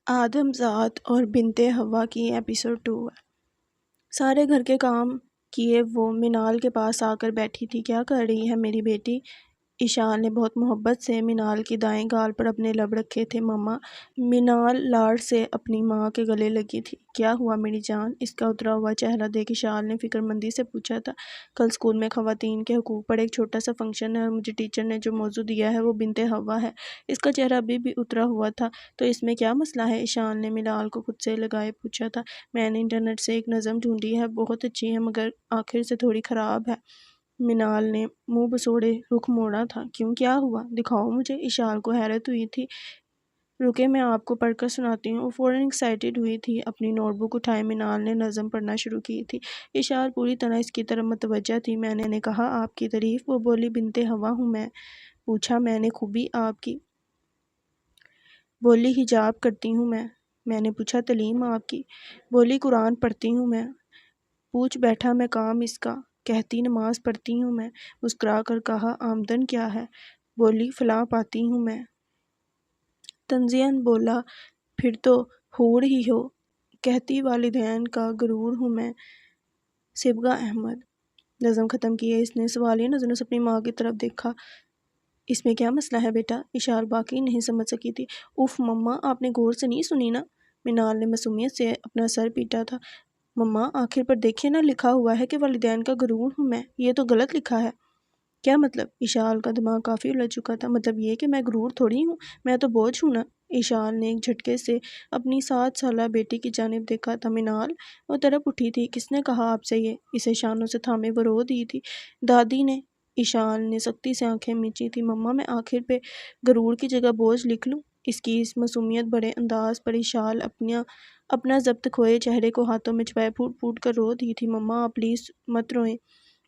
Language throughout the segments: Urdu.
آدم ذات اور بنت حوا کی ایپیسوڈ 2 ہے۔ سارے گھر کے کام کیے وہ منال کے پاس آ کر بیٹھی تھی۔ کیا کر رہی ہے میری بیٹی؟ ایشان نے بہت محبت سے منال کی دائیں گال پر اپنے لب رکھے تھے۔ مما، منال لاڈ سے اپنی ماں کے گلے لگی تھی۔ کیا ہوا میری جان؟ اس کا اترا ہوا چہرہ دیکھ ایشان نے فکر مندی سے پوچھا تھا۔ کل اسکول میں خواتین کے حقوق پر ایک چھوٹا سا فنکشن ہے اور مجھے ٹیچر نے جو موضوع دیا ہے وہ بنت حوا ہے۔ اس کا چہرہ ابھی بھی اترا ہوا تھا۔ تو اس میں کیا مسئلہ ہے؟ ایشان نے منال کو خود سے لگائے پوچھا تھا۔ میں نے انٹرنیٹ سے ایک نظم ڈھونڈی ہے، بہت اچھی ہے مگر آخر سے تھوڑی خراب ہے۔ منال نے منہ بسوڑے رخ موڑا تھا۔ کیوں، کیا ہوا؟ دکھاؤ مجھے۔ ایشان کو حیرت ہوئی تھی۔ رکے میں آپ کو پڑھ کر سناتی ہوں۔ وہ فوراً ایکسائٹیڈ ہوئی تھی۔ اپنی نوٹ بک اٹھائے منال نے نظم پڑھنا شروع کی تھی۔ ایشان پوری طرح اس کی طرف متوجہ تھی۔ میں نے کہا آپ کی تعریف؟ وہ بولی بنت حوا ہوں میں۔ پوچھا میں نے خوبی آپ کی؟ بولی حجاب کرتی ہوں میں نے پوچھا تعلیم آپ کی؟ بولی قرآن پڑھتی ہوں میں۔ پوچھ بیٹھا میں کام اس کا؟ کہتی نماز پڑھتی ہوں میں۔ مسکرا کر کہا آمدن کیا ہے؟ بولی فلاں پاتی ہوں میں۔ تنزیہاً بولا پھر تو حور ہی ہو۔ کہتی والدین کا غرور ہوں میں۔ صبغہ احمد۔ نظم ختم کیے اس نے سوالیہ نظروں سے اپنی ماں کی طرف دیکھا۔ اس میں کیا مسئلہ ہے بیٹا؟ ایشان باقی نہیں سمجھ سکی تھی۔ اف مما، آپ نے غور سے نہیں سنی نا؟ منال نے معصومیت سے اپنا سر پیٹا تھا۔ مما آخر پر دیکھے نا، لکھا ہوا ہے کہ والدین کا غرور ہوں میں۔ یہ تو غلط لکھا ہے۔ کیا مطلب؟ ایشان کا دماغ کافی الجھ چکا تھا۔ مطلب یہ کہ میں غرور تھوڑی ہوں، میں تو بوجھ ہوں نا۔ ایشان نے ایک جھٹکے سے اپنی 7 سالہ بیٹی کی جانب دیکھا تھا۔ منال، وہ تڑپ اٹھی تھی۔ کس نے کہا آپ سے یہ؟ اسے شانوں سے تھامے وہ رو دی تھی۔ دادی نے۔ ایشان نے سختی سے آنکھیں میچی تھی۔ مما میں آخر پہ غرور کی جگہ بوجھ لکھ لوں؟ اس کی اس معصومیت بڑے انداز پر ایشان اپنا ضبط کھوئے چہرے کو ہاتھوں میں چھپائے پھوٹ پھوٹ کر رو دی تھی۔ مما آپ پلیز مت روئیں۔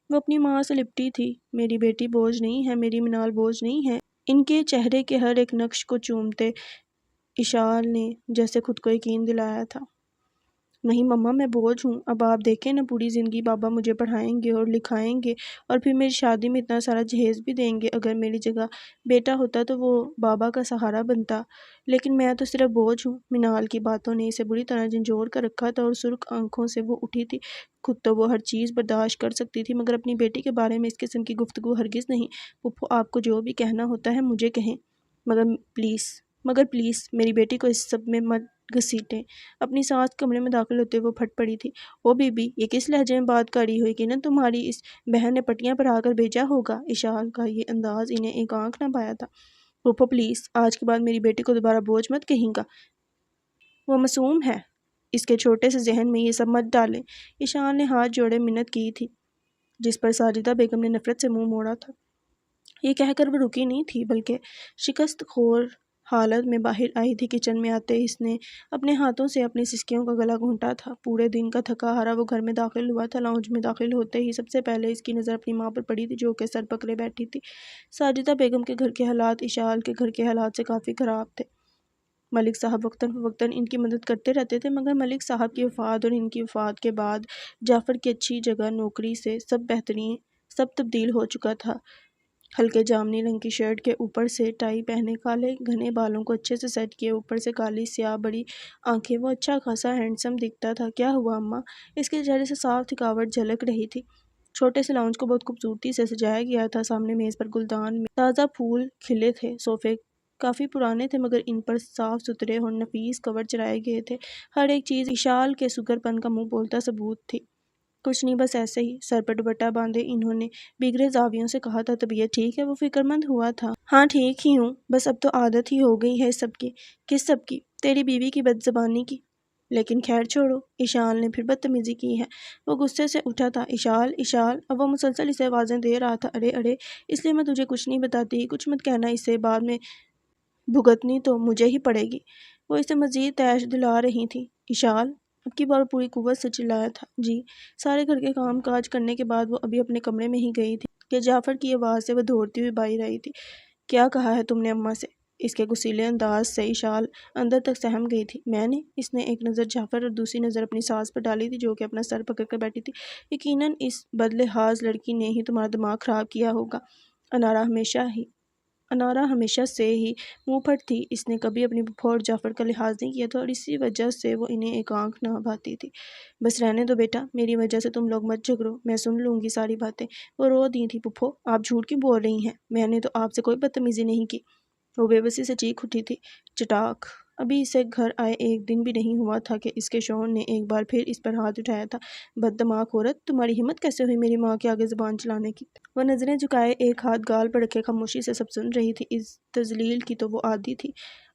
وہ اپنی ماں سے لپٹی تھی۔ میری بیٹی بوجھ نہیں ہے، میری منال بوجھ نہیں ہے۔ ان کے چہرے کے ہر ایک نقش کو چومتے ایشان نے جیسے خود کو یقین دلایا تھا۔ نہیں مما میں بوجھ ہوں۔ اب آپ دیکھیں نا، پوری زندگی بابا مجھے پڑھائیں گے اور لکھائیں گے اور پھر میری شادی میں اتنا سارا جہیز بھی دیں گے۔ اگر میری جگہ بیٹا ہوتا تو وہ بابا کا سہارا بنتا، لیکن میں تو صرف بوجھ ہوں۔ منال کی باتوں نے اسے بری طرح جھنجھوڑ کر رکھا تھا اور سرخ آنکھوں سے وہ اٹھی تھی۔ خود تو وہ ہر چیز برداشت کر سکتی تھی مگر اپنی بیٹی کے بارے میں اس قسم کی گفتگو ہرگز نہیں۔ پھپھو آپ کو جو بھی کہنا ہوتا ہے مجھے کہیں، مگر پلیز میری بیٹی کو اس سب میں مت گھسیٹیں۔ اپنی سانس کمرے میں داخل ہوتے وہ پھٹ پڑی تھی۔ او بی بی، یہ کس لہجے میں بات کری ہوئی کہ تمہاری اس بہن نے پٹیاں پر آ کر بھیجا ہوگا۔ ایشان کا یہ انداز انہیں ایک آنکھ نہ پایا تھا۔ پھپھو پلیز، آج کے بعد میری بیٹی کو دوبارہ بوجھ مت کہیں گا۔ وہ معصوم ہے، اس کے چھوٹے سے ذہن میں یہ سب مت ڈالیں۔ ایشان نے ہاتھ جوڑے منت کی تھی، جس پر ساجدہ بیگم نے نفرت سے منہ موڑا تھا۔ یہ کہہ کر وہ رکی نہیں تھی بلکہ شکست خور حالت میں باہر آئی تھی۔ کچن میں آتے اس نے اپنے ہاتھوں سے اپنی سسکیوں کا گلا گھونٹا تھا۔ پورے دن کا تھکا ہارا وہ گھر میں داخل ہوا تھا۔ لاؤنج میں داخل ہوتے ہی سب سے پہلے اس کی نظر اپنی ماں پر پڑی تھی جو کہ سر پکڑے بیٹھی تھی۔ ساجدہ بیگم کے گھر کے حالات ایشان کے گھر کے حالات سے کافی خراب تھے۔ ملک صاحب وقتاً فوقتاً ان کی مدد کرتے رہتے تھے مگر ملک صاحب کی وفات اور ان کی وفات کے بعد جعفر کی اچھی جگہ نوکری سے سب تبدیل ہو چکا تھا۔ ہلکے جامنی رنگ کی شرٹ کے اوپر سے ٹائی پہنے، کالے گھنے بالوں کو اچھے سے سیٹ کیے، اوپر سے کالی سیاہ بڑی آنکھیں، وہ اچھا خاصا ہینڈسم دکھتا تھا۔ کیا ہوا اماں؟ اس کے چہرے سے صاف تھکاوٹ جھلک رہی تھی۔ چھوٹے سے لاؤنج کو بہت خوبصورتی سے سجایا گیا تھا۔ سامنے میز پر گلدان میں تازہ پھول کھلے تھے۔ صوفے کافی پرانے تھے مگر ان پر صاف ستھرے اور نفیس کور چڑھائے گئے تھے۔ ہر ایک چیز ایشان کے سگر پن کا منہ بولتا ثبوت تھی۔ کچھ نہیں، بس ایسے ہی۔ سر پر دوپٹہ باندھے انہوں نے بگڑے زاویوں سے کہا تھا۔ طبیعت ٹھیک ہے؟ وہ فکر مند ہوا تھا۔ ہاں ٹھیک ہی ہوں، بس اب تو عادت ہی ہو گئی ہے سب کی۔ کس سب کی؟ تیری بیوی کی بد زبانی کی۔ لیکن خیر چھوڑو، ایشان نے پھر بدتمیزی کی ہے۔ وہ غصے سے اٹھا تھا۔ ایشال، اب وہ مسلسل اسے آوازیں دے رہا تھا۔ ارے، اس لیے میں تجھے کچھ نہیں بتاتی، کچھ مت کہنا اسے، بعد میں بھگتنی تو مجھے ہی پڑے گی۔ وہ اسے مزید تیش دلا رہی تھی۔ ایشال، اب کی بار پوری قوت سے چلایا تھا۔ جی۔ سارے گھر کے کام کاج کرنے کے بعد وہ ابھی اپنے کمرے میں ہی گئی تھی کہ جعفر کی آواز سے وہ دوڑتی ہوئی باہر آئی تھی۔ کیا کہا ہے تم نے اماں سے؟ اس کے غصیلے انداز سے ایشال اندر تک سہم گئی تھی۔ میں نے؟ اس نے ایک نظر جعفر اور دوسری نظر اپنی ساس پر ڈالی تھی جو کہ اپنا سر پکڑ کر بیٹھی تھی۔ یقیناً اس بدلحاظ لڑکی نے ہی تمہارا دماغ خراب کیا ہوگا۔ انارا ہمیشہ ہی انارا ہمیشہ سے ہی منہ پھٹ تھی، اس نے کبھی اپنی پھوپھو اور جعفر کا لحاظ نہیں کیا تھا اور اسی وجہ سے وہ انہیں ایک آنکھ نہ بھاتی تھی۔ بس رہنے دو بیٹا، میری وجہ سے تم لوگ مت جھگڑو، میں سن لوں گی ساری باتیں۔ وہ رو دی تھی۔ پھوپھو آپ جھوٹ کیوں بول رہی ہیں؟ میں نے تو آپ سے کوئی بدتمیزی نہیں کی۔ وہ بے بسی سے چیخ اٹھی تھی۔ چٹاک! ابھی اسے گھر آئے ایک دن بھی نہیں ہوا تھا کہ اس کے شوہر نے ایک بار پھر اس پر ہاتھ اٹھایا تھا۔ بددماغ عورت، تمہاری ہمت کیسے ہوئی میری ماں کے آگے زبان چلانے کی؟ وہ نظریں جھکائے ایک ہاتھ گال پر رکھے خاموشی سے سب سن رہی تھی۔ اس تذلیل کی تو وہ عادی تھی۔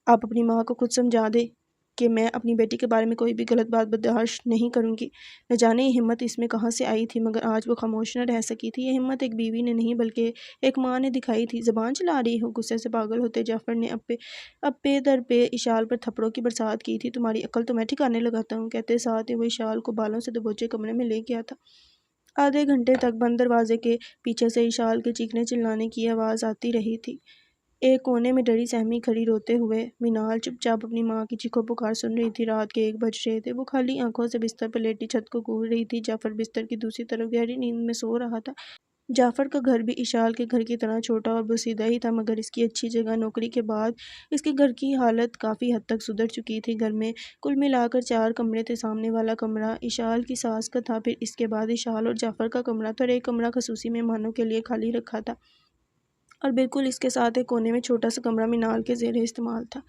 آپ اپنی ماں کو خود سمجھا دیں کہ میں اپنی بیٹی کے بارے میں کوئی بھی غلط بات برداشت نہیں کروں گی۔ نہ جانے یہ ہمت اس میں کہاں سے آئی تھی، مگر آج وہ خاموش نہ رہ سکی تھی۔ یہ ہمت ایک بیوی نے نہیں بلکہ ایک ماں نے دکھائی تھی۔ زبان چلا رہی ہو؟ غصے سے پاگل ہوتے جعفر نے اب پے در پے اشال پر تھپڑوں کی برسات کی تھی۔ تمہاری عقل تو میں ٹھکانے لگاتا ہوں، کہتے ساتھ ہی وہ اشال کو بالوں سے دبوچے کمرے میں لے گیا تھا۔ آدھے گھنٹے تک بند دروازے کے پیچھے سے اشال کے چیخنے چلانے کی آواز آتی رہی تھی۔ ایک کونے میں ڈری سہمی کھڑی روتے ہوئے مینال چپ چاپ اپنی ماں کی چیخو پکار سن رہی تھی۔ رات کے 1 بج رہے تھے۔ وہ کھلی آنکھوں سے بستر پر لیٹی چھت کو گھور رہی تھی۔ جعفر بستر کی دوسری طرف گہری نیند میں سو رہا تھا۔ جعفر کا گھر بھی اشال کے گھر کی طرح چھوٹا اور بوسیدہ ہی تھا، مگر اس کی اچھی جگہ نوکری کے بعد اس کے گھر کی حالت کافی حد تک سدھر چکی تھی۔ گھر میں کل ملا کر 4 کمرے تھے۔ سامنے والا کمرہ اشال کی ساس کا تھا، پھر اس کے بعد اشال اور جعفر کا کمرہ تھا اور ایک کمرہ خصوصی مہمانوں کے لیے خالی رکھا تھا، اور بالکل اس کے ساتھ ایک کونے میں چھوٹا سا کمرہ مینال کے زیر استعمال تھا۔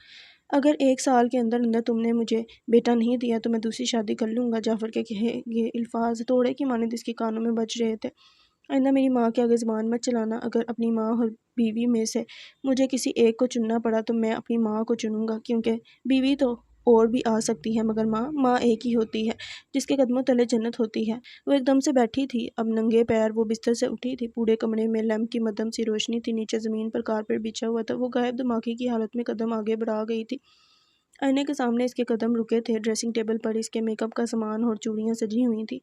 اگر 1 سال کے اندر اندر تم نے مجھے بیٹا نہیں دیا تو میں دوسری شادی کر لوں گا۔ جعفر کے کہے یہ الفاظ توڑے کی مانند اس کے کانوں میں بج رہے تھے۔ آئندہ میری ماں کے آگے زبان مت چلانا۔ اگر اپنی ماں اور بیوی میں سے مجھے کسی ایک کو چننا پڑا تو میں اپنی ماں کو چنوں گا، کیونکہ بیوی تو اور بھی آ سکتی ہے مگر ماں ایک ہی ہوتی ہے جس کے قدموں تلے جنت ہوتی ہے۔ وہ ایک دم سے بیٹھی تھی، اب ننگے پیر وہ بستر سے اٹھی تھی۔ پورے کمرے میں لیمپ کی مدھم سی روشنی تھی، نیچے زمین پر کارپیٹ بچھا ہوا تھا۔ وہ غائب دماغی کی حالت میں قدم آگے بڑھا گئی تھی۔ آئینے کے سامنے اس کے قدم رکے تھے۔ ڈریسنگ ٹیبل پر اس کے میک اپ کا سامان اور چوڑیاں سجی ہوئی تھیں۔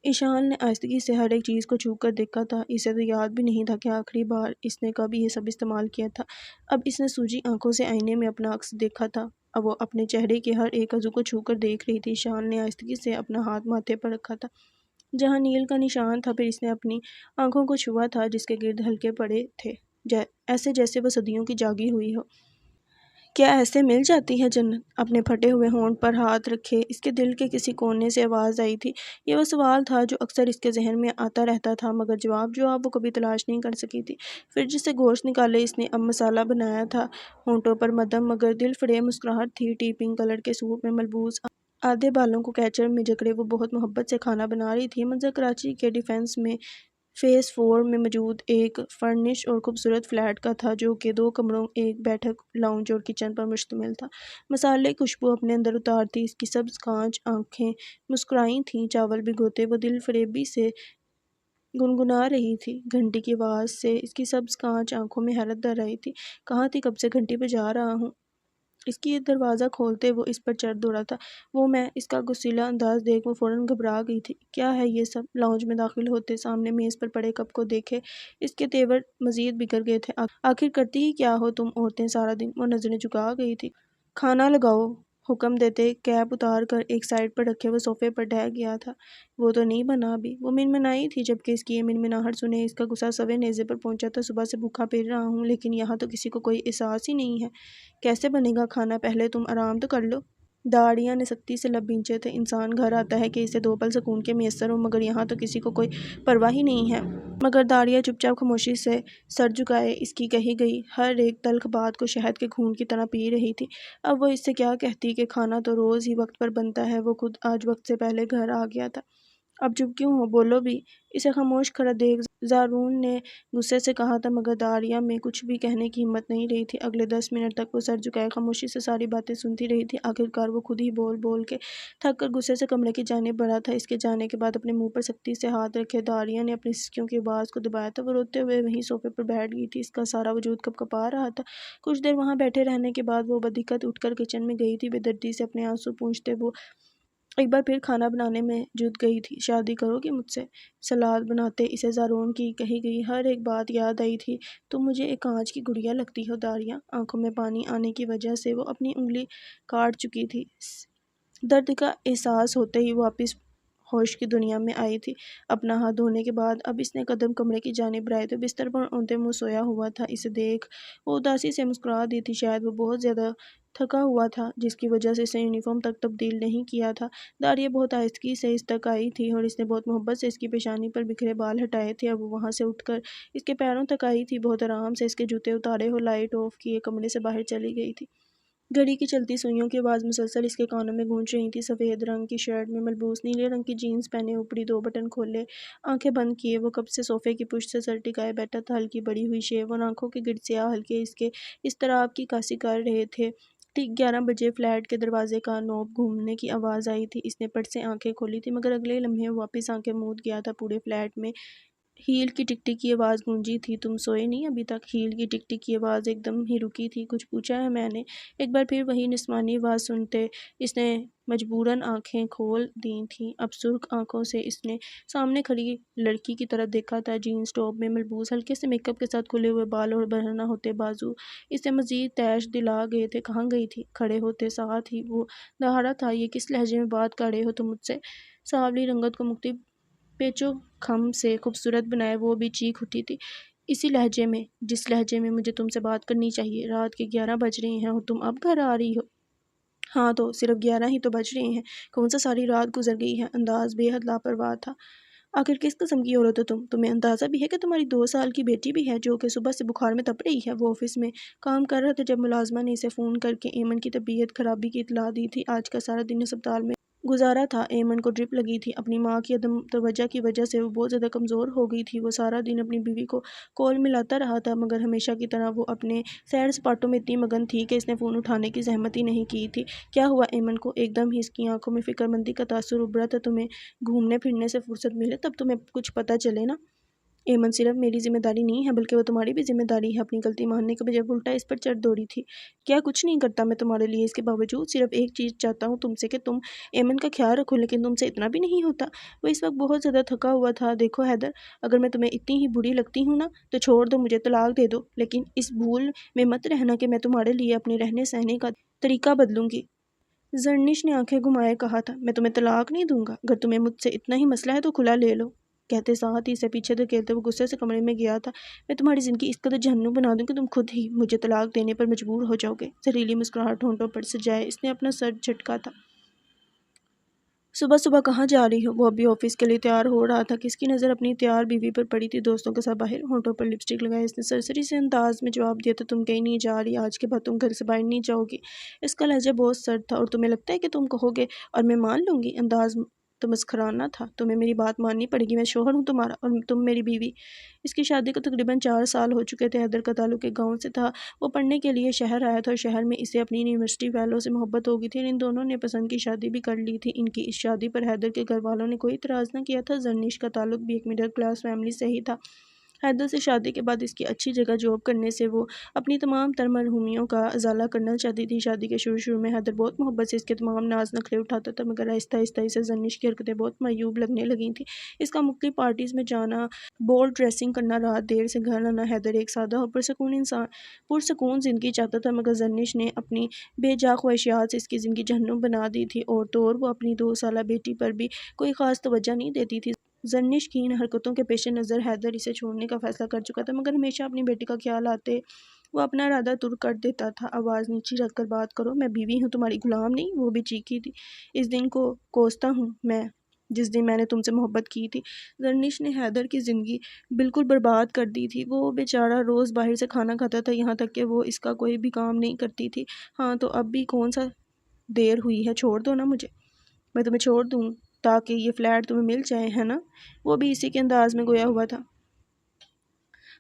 اشال نے آہستگی سے ہر ایک چیز کو چھو کر دیکھا تھا۔ اسے تو یاد بھی نہیں تھا کہ آخری بار اس نے کب یہ سب استعمال کیا تھا۔ اب اس نے سوجی آنکھوں سے آئینے میں اپنا عکس دیکھا تھا۔ اب وہ اپنے چہرے کے ہر ایک عضو کو چھو کر دیکھ رہی تھی۔ اشال نے آہستگی سے اپنا ہاتھ ماتھے پر رکھا تھا جہاں نیل کا نشان تھا، پھر اس نے اپنی آنکھوں کو چھوا تھا جس کے گرد حلقے پڑے تھے، ایسے جیسے وہ صدیوں کی جاگی ہوئی ہو۔ کیا ایسے مل جاتی ہے جنت؟ اپنے پھٹے ہوئے ہونٹ پر ہاتھ رکھے اس کے دل کے کسی کونے سے آواز آئی تھی۔ یہ وہ سوال تھا جو اکثر اس کے ذہن میں آتا رہتا تھا، مگر جواب وہ کبھی تلاش نہیں کر سکی تھی۔ فریج سے گوشت نکالے اس نے اب مسالہ بنایا تھا۔ ہونٹوں پر مدھم مگر دل فریب مسکراہٹ تھی۔ ٹی پنک کلر کے سوٹ میں ملبوس آدھے بالوں کو کیچر میں جکڑے وہ بہت محبت سے کھانا بنا رہی تھی۔ منظر کراچی کے ڈیفنس میں فیس 4 میں موجود ایک فرنش اور خوبصورت فلیٹ کا تھا، جو کہ 2 کمروں، ایک بیٹھک لاؤنج اور کچن پر مشتمل تھا۔ مسالے خوشبو اپنے اندر اتارتی اس کی سبز کانچ آنکھیں مسکرائی تھیں۔ چاول بھگوتے وہ دل فریبی سے گنگنا رہی تھی۔ گھنٹی کی آواز سے اس کی سبز کانچ آنکھوں میں حیرت در آئی تھی۔ کہاں تھی کب سے گھنٹی بجا رہا ہوں؟ اس کی دروازہ کھولتے وہ اس پر چڑھ دوڑا تھا۔ وہ میں اس کا غصیلا انداز دیکھ وہ فوراً گھبرا گئی تھی۔ کیا ہے یہ سب؟ لاؤنج میں داخل ہوتے سامنے میز پر پڑے کپ کو دیکھے اس کے تیور مزید بگڑ گئے تھے۔ آخر کرتی ہی کیا ہو تم عورتیں سارا دن؟ وہ نظریں جھکا گئی تھی۔ کھانا لگاؤ، حکم دیتے کیپ اتار کر ایک سائڈ پر رکھے وہ صوفے پر ڈھہ گیا تھا۔ وہ تو نہیں بنا ابھی، وہ منمنائی تھی جبکہ اس کی یہ منمناہٹ سنے اس کا غصہ سوے نیزے پر پہنچا تھا۔ صبح سے بھوکا پھر رہا ہوں لیکن یہاں تو کسی کو کوئی احساس ہی نہیں ہے۔ کیسے بنے گا کھانا؟ پہلے تم آرام تو کر لو۔ داڑیاں نے سختی سے لب بھینچے تھے۔ انسان گھر آتا ہے کہ اسے 2 پل سکون کے میسر ہوں، مگر یہاں تو کسی کو کوئی پرواہ ہی نہیں ہے۔ مگر داڑیاں چپ چاپ خاموشی سے سر جھکائے اس کی کہی گئی ہر ایک تلخ بات کو شہد کے گھونٹ کی طرح پی رہی تھی۔ اب وہ اس سے کیا کہتی کہ کھانا تو روز ہی وقت پر بنتا ہے۔ وہ خود آج وقت سے پہلے گھر آ گیا تھا۔ اب چپ کیوں ہو؟ بولو بھی۔ اسے خاموش کھڑا دیکھ زارون نے غصے سے کہا تھا، مگر داڑیاں میں کچھ بھی کہنے کی ہمت نہیں رہی تھی۔ اگلے 10 منٹ تک وہ سر جھکائے خاموشی سے ساری باتیں سنتی رہی تھی۔ آخرکار وہ خود ہی بول بول کے تھک کر غصے سے کمرے کی جانب بڑھا تھا۔ اس کے جانے کے بعد اپنے منہ پر سختی سے ہاتھ رکھے داڑیاں نے اپنی سسکیوں کی آواز کو دبایا تھا۔ وہ روتے ہوئے وہیں صوفے پر بیٹھ گئی تھی۔ اس کا سارا وجود کپ کپا رہا تھا۔ کچھ دیر وہاں بیٹھے رہنے کے بعد وہ بدقت اٹھ کر کچن میں گئی تھی۔ بے دردی سے اپنے آنسو پونچھتے وہ ایک بار پھر کھانا بنانے میں جٹ گئی تھی۔ شادی کرو گی مجھ سے؟ سلاد بناتے اسے زارون کی کہی گئی ہر ایک بات یاد آئی تھی۔ تم مجھے ایک کانچ کی گڑیا لگتی ہو داڑیاں۔ آنکھوں میں پانی آنے کی وجہ سے وہ اپنی انگلی کاٹ چکی تھی۔ درد کا احساس ہوتے ہی واپس ہوش کی دنیا میں آئی تھی۔ اپنا ہاتھ دھونے کے بعد اب اس نے قدم کمرے کی جانب بڑھائے تو بستر پر اونتے منہ سویا ہوا تھا۔ اسے دیکھ وہ اداسی سے مسکرا دی تھی۔ شاید وہ بہت زیادہ تھکا ہوا تھا، جس کی وجہ سے اس نے یونیفارم تک تبدیل نہیں کیا تھا۔ داڑیاں بہت آہستگی سے اس تک آئی تھی اور اس نے بہت محبت سے اس کی پیشانی پر بکھرے بال ہٹائے تھے۔ اب وہ وہاں سے اٹھ کر اس کے پیروں تک آئی تھی، بہت آرام سے اس کے جوتے اتارے اور لائٹ آف کیے کمرے سے باہر چلی گئی تھی۔ گھڑی کی چلتی سوئیوں کی آواز مسلسل اس کے کانوں میں گونج رہی تھی۔ سفید رنگ کی شرٹ میں ملبوس، نیلے رنگ کی جینز پہنے، اوپری 2 بٹن کھولے، آنکھیں بند کیے وہ کب سے صوفے کی پشت سے سر ٹکائے بیٹھا تھا۔ ہلکی بڑی ہوئی شیو اور آنکھوں کے گرد سیاہ حلقے اس کے اضطراب کی عکاسی کر رہے تھے۔ ٹھیک 11 بجے فلیٹ کے دروازے کا نوب گھومنے کی آواز آئی تھی۔ اس نے پٹ سے آنکھیں کھولی تھی، مگر اگلے لمحے وہ واپس آنکھیں موند گیا تھا۔ پورے فلیٹ میں ہیل کی ٹک ٹک کی آواز گونجی تھی۔ تم سوئے نہیں ابھی تک؟ ہیل کی ٹک ٹک کی آواز ایک دم ہی رکی تھی۔ کچھ پوچھا ہے میں نے؟ ایک بار پھر وہی نسوانی آواز سنتے اس نے مجبوراً آنکھیں کھول دی تھیں۔ اب سرخ آنکھوں سے اس نے سامنے کھڑی لڑکی کی طرف دیکھا تھا، جینز ٹاپ میں ملبوس، ہلکے سے میک اپ کے ساتھ کھلے ہوئے بال اور برہنہ ہوتے بازو اسے مزید تیش دلا گئے تھے۔ کہاں گئی تھی؟ کھڑے ہوتے ساتھ ہی وہ دہاڑا تھا، یہ کس لہجے میں بات کر رہے ہو تم مجھ سے؟ سانولی رنگت کو مختلف پیچو خم سے خوبصورت بنائے وہ بھی چیخ اٹھی تھی، اسی لہجے میں جس لہجے میں مجھے تم سے بات کرنی چاہیے۔ رات کے 11 بج رہے ہیں اور تم اب گھر آ رہی ہو؟ ہاں تو صرف 11 ہی تو بج رہے ہیں، کون سا ساری رات گزر گئی ہے؟ انداز بے حد لاپرواہ تھا۔ آخر کس قسم کی عورت ہو تم؟ تمہیں اندازہ بھی ہے کہ تمہاری 2 سال کی بیٹی بھی ہے جو کہ صبح سے بخار میں تپ رہی ہے؟ وہ آفس میں کام کر رہا تھا جب ملازمہ نے اسے فون کر کے ایمن کی طبیعت خرابی کی اطلاع دی تھی۔ آج کا سارا دن ہسپتال میں گزارا تھا۔ ایمن کو ڈرپ لگی تھی۔ اپنی ماں کی عدم توجہ کی وجہ سے وہ بہت زیادہ کمزور ہو گئی تھی۔ وہ سارا دن اپنی بیوی کو کال ملاتا رہا تھا، مگر ہمیشہ کی طرح وہ اپنے سیر سپاٹوں میں اتنی مگن تھی کہ اس نے فون اٹھانے کی زحمت ہی نہیں کی تھی۔ کیا ہوا ایمن کو؟ ایک دم ہی اس کی آنکھوں میں فکر مندی کا تاثر ابھرا تھا۔ تمہیں گھومنے پھرنے سے فرصت ملے تب تمہیں کچھ پتہ چلے نا۔ ایمن صرف میری ذمہ داری نہیں ہے بلکہ وہ تمہاری بھی ذمہ داری ہے۔ اپنی غلطی ماننے کے بجائے الٹا اس پر چڑھ دوڑی تھی۔ کیا کچھ نہیں کرتا میں تمہارے لیے؟ اس کے باوجود صرف ایک چیز چاہتا ہوں تم سے کہ تم ایمن کا خیال رکھو، لیکن تم سے اتنا بھی نہیں ہوتا۔ وہ اس وقت بہت زیادہ تھکا ہوا تھا۔ دیکھو حیدر، اگر میں تمہیں اتنی ہی بری لگتی ہوں نا تو چھوڑ دو مجھے، طلاق دے دو، لیکن اس بھول میں مت رہنا کہ میں تمہارے لیے اپنے رہنے سہنے کا طریقہ بدلوں گی۔ زرنش نے آنکھیں گھمائے کہا تھا، میں تمہیں طلاق نہیں دوں گا۔ اگر تمہیں مجھ سے اتنا ہی مسئلہ ہے تو کھلا لے لو۔ کہتے ساتھ ہی اسے پیچھے دھکیلتے وہ غصے سے کمرے میں گیا تھا۔ میں تمہاری زندگی اس قدر جہنم بنا دوں کہ تم خود ہی مجھے طلاق دینے پر مجبور ہو جاؤ گے۔ زہریلی مسکراہٹ ہونٹوں پر سجائے اس نے اپنا سر جھٹکا تھا۔ صبح صبح کہاں جا رہی ہو؟ وہ ابھی آفس کے لیے تیار ہو رہا تھا کہ اس کی نظر اپنی تیار بیوی پر پڑی تھی۔ دوستوں کے ساتھ باہر، ہونٹوں پر لپسٹک لگائے اس نے سرسری سے انداز میں جواب دیا تھا، تم کہیں نہیں جا رہی، آج کے بعد تم گھر سے باہر نہیں جاؤ گی۔ اس کا لہجہ بہت سرد تھا۔ اور تمہیں لگتا ہے کہ تم کہو گے اور میں مان لوں گی؟ انداز تمسخرانہ تھا۔ تمہیں میری بات ماننی پڑے گی، میں شوہر ہوں تمہارا اور تم میری بیوی۔ اس کی شادی کو تقریباً 4 سال ہو چکے تھے۔ حیدر کا تعلق ایک گاؤں سے تھا۔ وہ پڑھنے کے لیے شہر آیا تھا اور شہر میں اسے اپنی یونیورسٹی فیلو سے محبت ہو گئی تھی۔ ان دونوں نے پسند کی شادی بھی کر لی تھی۔ ان کی اس شادی پر حیدر کے گھر والوں نے کوئی اعتراض نہ کیا تھا۔ زرنش کا تعلق بھی ایک مڈل کلاس فیملی سے ہی تھا۔ حیدر سے شادی کے بعد اس کی اچھی جگہ جاب کرنے سے وہ اپنی تمام تر محرومیوں کا ازالہ کرنا چاہتی تھی۔ شادی کے شروع میں حیدر بہت محبت سے اس کے تمام ناز نخرے اٹھاتا تھا، مگر آہستہ آہستہ اسے زرنش کی حرکتیں بہت معیوب لگنے لگی تھیں۔ اس کا مختلف پارٹیز میں جانا، بولڈ ڈریسنگ کرنا، رات دیر سے گھر آنا۔ حیدر ایک سادہ اور پرسکون زندگی چاہتا تھا، مگر زرنش نے اپنی بے جا خواہشات سے اس کی زندگی جہنم بنا دی تھی۔ اور وہ اپنی 2 سالہ بیٹی پر بھی کوئی خاص توجہ نہیں دیتی تھی۔ زرنش کی ان حرکتوں کے پیش نظر حیدر اسے چھوڑنے کا فیصلہ کر چکا تھا، مگر ہمیشہ اپنی بیٹی کا خیال آتے وہ اپنا ارادہ ترک کر دیتا تھا۔ آواز نیچی رکھ کر بات کرو، میں بیوی ہوں تمہاری، غلام نہیں۔ وہ بھی چیخی تھی، اس دن کو کوستا ہوں میں جس دن میں نے تم سے محبت کی تھی۔ زرنش نے حیدر کی زندگی بالکل برباد کر دی تھی۔ وہ بیچارہ روز باہر سے کھانا کھاتا تھا، یہاں تک کہ وہ اس کا کوئی بھی کام نہیں کرتی تھی۔ ہاں تو اب بھی کون سا دیر ہوئی ہے، چھوڑ دو نا مجھے۔ میں تمہیں چھوڑ دوں تاکہ یہ فلیٹ تمہیں مل جائے، ہے نا؟ وہ بھی اسی کے انداز میں گویا ہوا تھا۔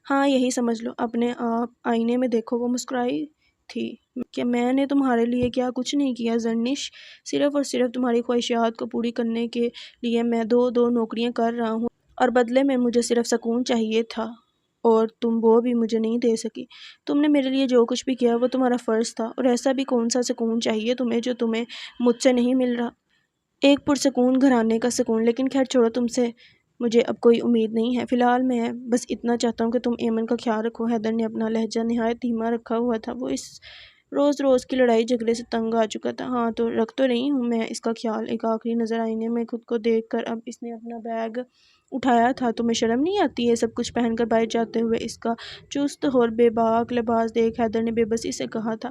ہاں یہی سمجھ لو۔ اپنے آپ آئینے میں دیکھو۔ وہ مسکرائی تھی، کہ میں نے تمہارے لیے کیا کچھ نہیں کیا زرنش، صرف اور صرف تمہاری خواہشات کو پوری کرنے کے لیے میں 2 نوکریاں کر رہا ہوں، اور بدلے میں مجھے صرف سکون چاہیے تھا اور تم وہ بھی مجھے نہیں دے سکی۔ تم نے میرے لیے جو کچھ بھی کیا وہ تمہارا فرض تھا، اور ایسا بھی کون سا سکون چاہیے تمہیں جو تمہیں مجھ سے نہیں مل رہا؟ ایک پرسکون گھرانے کا سکون۔ لیکن خیر چھوڑو، تم سے مجھے اب کوئی امید نہیں ہے۔ فی الحال میں بس اتنا چاہتا ہوں کہ تم ایمن کا خیال رکھو۔ حیدر نے اپنا لہجہ نہایت دھیما رکھا ہوا تھا۔ وہ اس روز روز کی لڑائی جھگڑے سے تنگ آ چکا تھا۔ ہاں تو رکھ تو رہی ہوں میں اس کا خیال۔ ایک آخری نظر آئینے میں خود کو دیکھ کر اب اس نے اپنا بیگ اٹھایا تھا۔ تمہیں شرم نہیں آتی ہے سب کچھ پہن کر باہر جاتے ہوئے؟ اس کا چست اور بے باک لباس دیکھ حیدر نے بے بسی سے کہا تھا۔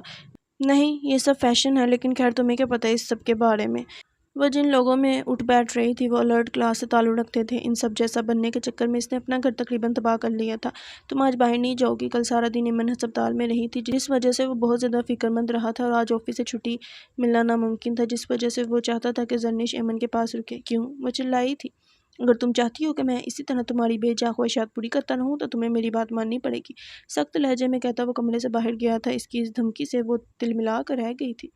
نہیں، یہ سب فیشن ہے، لیکن خیر تمہیں کیا پتہ اس سب کے بارے میں؟ وہ جن لوگوں میں اٹھ بیٹھ رہی تھی وہ الرٹ کلاس سے تعلق رکھتے تھے۔ ان سب جیسا بننے کے چکر میں اس نے اپنا گھر تقریباً تباہ کر لیا تھا۔ تم آج باہر نہیں جاؤ گی۔ کل سارا دن ایمن ہسپتال میں رہی تھی، جس وجہ سے وہ بہت زیادہ فکر مند رہا تھا، اور آج آفس سے چھٹی ملنا ناممکن تھا، جس وجہ سے وہ چاہتا تھا کہ زرنش ایمن کے پاس رکے۔ کیوں؟ وہ چلائی تھی۔ اگر تم چاہتی ہو کہ میں اسی طرح تمہاری بے جا خواہشات پوری کرتا رہوں تو تمہیں میری بات ماننی پڑے گی، سخت لہجے میں کہتا وہ کمرے سے باہر گیا تھا۔ اس کی اس دھمکی سے وہ تلملا کر رہ گئی تھی۔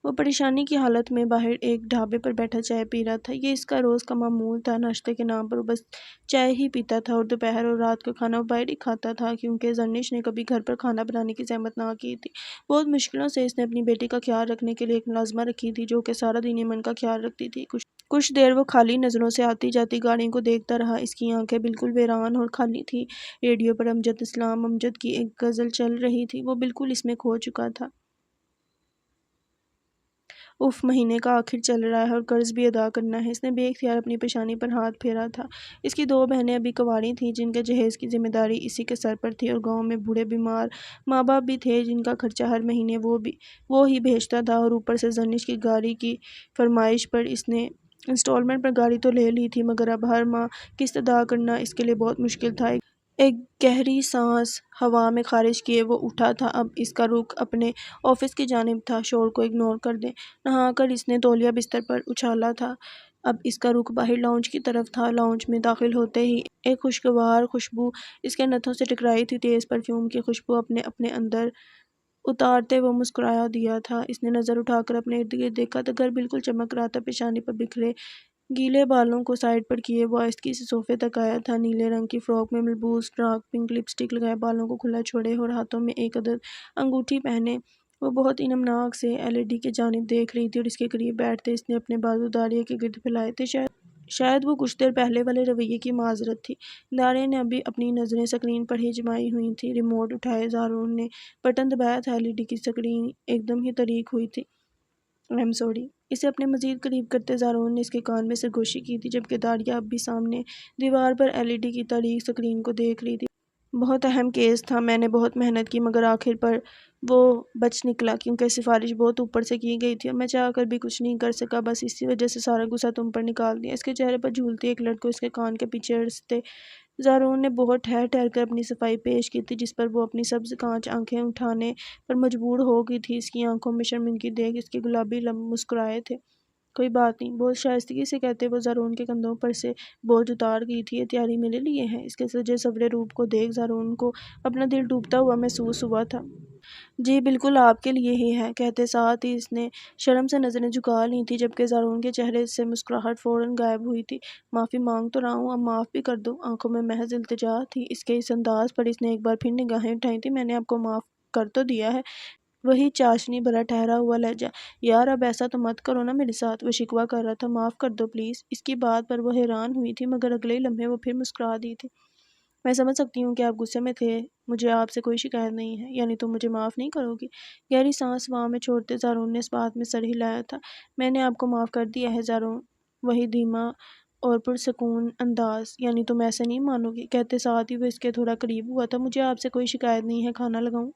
وہ پریشانی کی حالت میں باہر ایک ڈھابے پر بیٹھا چائے پی رہا تھا۔ یہ اس کا روز کا معمول تھا۔ ناشتے کے نام پر وہ بس چائے ہی پیتا تھا، اور دوپہر اور رات کا کھانا وہ باہر ہی کھاتا تھا، کیونکہ زرنش نے کبھی گھر پر کھانا بنانے کی زحمت نہ کی تھی۔ بہت مشکلوں سے اس نے اپنی بیٹی کا خیال رکھنے کے لیے ایک ملازمہ رکھی تھی، جو کہ سارا دن ایمن کا خیال رکھتی تھی۔ کچھ دیر وہ خالی نظروں سے آتی جاتی گاڑیوں کو دیکھتا رہا۔ اس کی آنکھیں بالکل ویران اور خالی تھیں۔ ریڈیو پر امجد اسلام امجد کی ایک غزل چل رہی تھی۔ وہ بالکل اس میں کھو چکا تھا۔ اف، مہینے کا آخر چل رہا ہے اور قرض بھی ادا کرنا ہے۔ اس نے بے اختیار اپنی پیشانی پر ہاتھ پھیرا تھا۔ اس کی دو بہنیں ابھی کنواری تھیں، جن کے جہیز کی ذمہ داری اسی کے سر پر تھی، اور گاؤں میں بوڑھے بیمار ماں باپ بھی تھے، جن کا خرچہ ہر مہینے وہ ہی بھیجتا تھا، اور اوپر سے زرنش کی گاڑی کی فرمائش پر اس نے انسٹالمنٹ پر گاڑی تو لے لی تھی، مگر اب ہر ماہ قسط ادا کرنا اس کے لیے بہت مشکل تھا۔ ایک گہری سانس ہوا میں خارج کیے وہ اٹھا تھا۔ اب اس کا رخ اپنے آفس کی جانب تھا۔ شور کو اگنور کر دیں۔ نہا کر اس نے تولیہ بستر پر اچھالا تھا۔ اب اس کا رخ باہر لاؤنج کی طرف تھا۔ لاؤنج میں داخل ہوتے ہی ایک خوشگوار خوشبو اس کے نتھوں سے ٹکرائی تھی۔ تیز پرفیوم کی خوشبو اپنے اندر اتارتے وہ مسکرایا دیا تھا۔ اس نے نظر اٹھا کر اپنے ارد گرد دیکھا تو گھر بالکل چمک رہا تھا۔ پیشانی پر بکھرے گیلے بالوں کو سائڈ پر کیے وہ آہستگی سے صوفے تک آیا تھا۔ نیلے رنگ کی فراک میں ملبوس ڈارک پنک لپسٹک لگائے، بالوں کو کھلا چھوڑے اور ہاتھوں میں ایک عدد انگوٹھی پہنے وہ بہت انمناک سے LED کی جانب دیکھ رہی تھی، اور اس کے قریب بیٹھتے اس نے اپنے بازو داڑھی کے گرد پھیلائے تھے۔ شاید وہ کچھ دیر پہلے والے رویے کی معذرت تھی۔ داڑھی نے ابھی اپنی نظریں سکرین پر ہی جمائی ہوئی تھیں۔ ریموٹ اٹھائے زارون نے بٹن دبایا تھا۔ LED کی سکرین ایک دم ہی طریق ہوئی تھی۔ I am sorry. اسے اپنے مزید قریب کرتے زارون نے اس کے کان میں سرگوشی کی تھی، جبکہ داڑیا اب بھی سامنے دیوار پر LED کی تاریک سکرین کو دیکھ رہی تھی۔ بہت اہم کیس تھا، میں نے بہت محنت کی، مگر آخر پر وہ بچ نکلا، کیونکہ سفارش بہت اوپر سے کی گئی تھی، اور میں چاہ کر بھی کچھ نہیں کر سکا، بس اسی وجہ سے سارا غصہ تم پر نکال دیا۔ اس کے چہرے پر جھولتی ایک لٹ کو اس کے کان کے پیچھے اڑستے زارون نے بہت ٹھہر ٹھہر کر اپنی صفائی پیش کی تھی، جس پر وہ اپنی سبز کانچ آنکھیں اٹھانے پر مجبور ہو گئی تھی۔ اس کی آنکھوں میں شرمندگی دیکھ اس کے گلابی لب مسکرائے تھے۔ کوئی بات نہیں، بہت شائستگی سے کہتے وہ زارون کے کندھوں پر سے بوجھ اتار گئی تھی۔ یہ تیاری میرے لیے ہے۔ اس کے سجے سورے روپ کو دیکھ زارون کو اپنا دل ڈوبتا ہوا محسوس ہوا تھا۔ جی بالکل آپ کے لیے ہی ہے، کہتے ساتھ ہی اس نے شرم سے نظریں جھکا لی تھیں، جبکہ زارون کے چہرے سے مسکراہٹ فوراً غائب ہوئی تھی۔ معافی مانگ تو رہا ہوں، اب معاف بھی کر دو۔ آنکھوں میں محض التجا تھی۔ اس کے اس انداز پر اس نے ایک بار پھر نگاہیں اٹھائی تھیں۔ میں نے آپ کو معاف کر تو دیا ہے۔ وہی چاشنی بھرا ٹھہرا ہوا لہجہ۔ یار اب ایسا تو مت کرو نا میرے ساتھ، وہ شکوہ کر رہا تھا۔ معاف کر دو پلیز۔ اس کی بات پر وہ حیران ہوئی تھی، مگر اگلے ہی لمحے وہ پھر مسکرا دی تھی۔ میں سمجھ سکتی ہوں کہ آپ غصے میں تھے، مجھے آپ سے کوئی شکایت نہیں ہے۔ یعنی تم مجھے معاف نہیں کرو گی؟ گہری سانس ہوا میں چھوڑتے زارون نے اس بات میں سر ہلایا تھا۔ میں نے آپ کو معاف کر دیا ہے زارون، وہی دھیما اور پرسکون انداز۔ یعنی تم ایسے نہیں مانو گی؟ کہتے ساتھ ہی وہ اس کے تھوڑا قریب ہوا تھا۔ مجھے آپ سے کوئی شکایت نہیں ہے، کھانا لگاؤں؟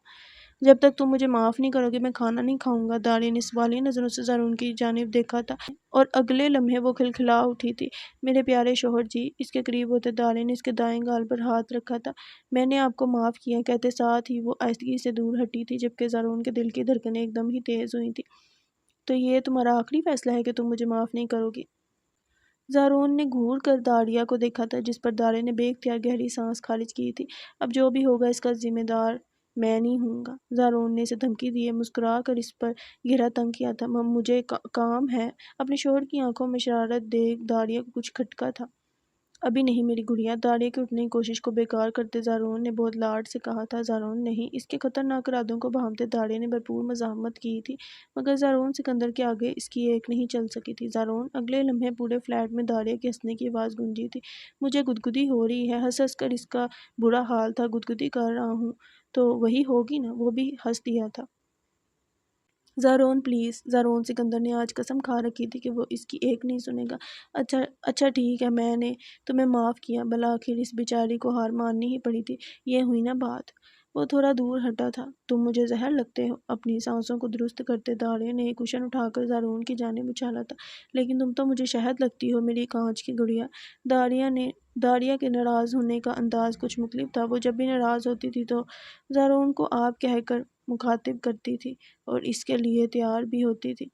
جب تک تم مجھے معاف نہیں کرو گے میں کھانا نہیں کھاؤں گا۔ داڑھی نے سوالیہ نظروں سے زارون کی جانب دیکھا تھا، اور اگلے لمحے وہ کھلکھلا اٹھی تھی۔ میرے پیارے شوہر جی۔ اس کے قریب ہوتے داڑھی نے اس کے دائیں گال پر ہاتھ رکھا تھا۔ میں نے آپ کو معاف کیا، کہتے ساتھ ہی وہ آہستگی سے دور ہٹی تھی، جبکہ زارون کے دل کی دھڑکنیں ایک دم ہی تیز ہوئی تھی۔ تو یہ تمہارا آخری فیصلہ ہے کہ تم مجھے معاف نہیں کرو گی؟ زارون نے گھور کر داڑیا کو دیکھا تھا، جس پر داڑھی نے بے اختیار گہری سانس خارج کی تھی۔ اب جو بھی ہوگا اس کا ذمہ دار میں نہیں ہوں گا۔ زارون نے اسے دھمکی دیے مسکرا کر اس پر گہرا تنگ کیا تھا۔ مجھے کام ہے۔ اپنے شوہر کی آنکھوں میں شرارت دیکھ داڑیا کو کچھ کھٹکا تھا۔ ابھی نہیں میری گڑیا۔ داڑیا کے اٹھنے کی کوشش کو بیکار کرتے زارون نے بہت لاڈ سے کہا تھا۔ زارون نہیں۔ اس کے خطرناک ارادوں کو بھانپتے داڑیا نے بھرپور مزاحمت کی تھی، مگر زارون سکندر کے آگے اس کی ایک نہیں چل سکی تھی۔ زارون۔ اگلے لمحے پورے فلیٹ میں داڑیا کے ہنسنے کی آواز گونجی تھی۔ مجھے گدگدی ہو رہی ہے۔ ہنس ہنس کر اس کا برا حال تھا۔ گدگدی کر رہا ہوں تو وہی ہوگی نا۔ وہ بھی ہنس دیا تھا۔ زارون پلیز، زارون سکندر نے آج قسم کھا رکھی تھی کہ وہ اس کی ایک نہیں سنے گا۔ اچھا ٹھیک ہے، میں نے تمہیں معاف کیا، بالآخر اس بیچاری کو ہار ماننی ہی پڑی تھی، یہ ہوئی نا بات۔ وہ تھوڑا دور ہٹا تھا۔ تم مجھے زہر لگتے ہو۔ اپنی سانسوں کو درست کرتے داڑے نے ایک کشن اٹھا کر زارون کی جانب اچھالا تھا۔ لیکن تم تو مجھے شہد لگتی ہو میری کانچ کی گڑیا۔ داڑیا کے ناراض ہونے کا انداز کچھ مختلف تھا۔ وہ جب بھی ناراض ہوتی تھی تو زارون کو آپ کہہ کر مخاطب کرتی تھی اور اس کے لیے تیار بھی ہوتی تھی۔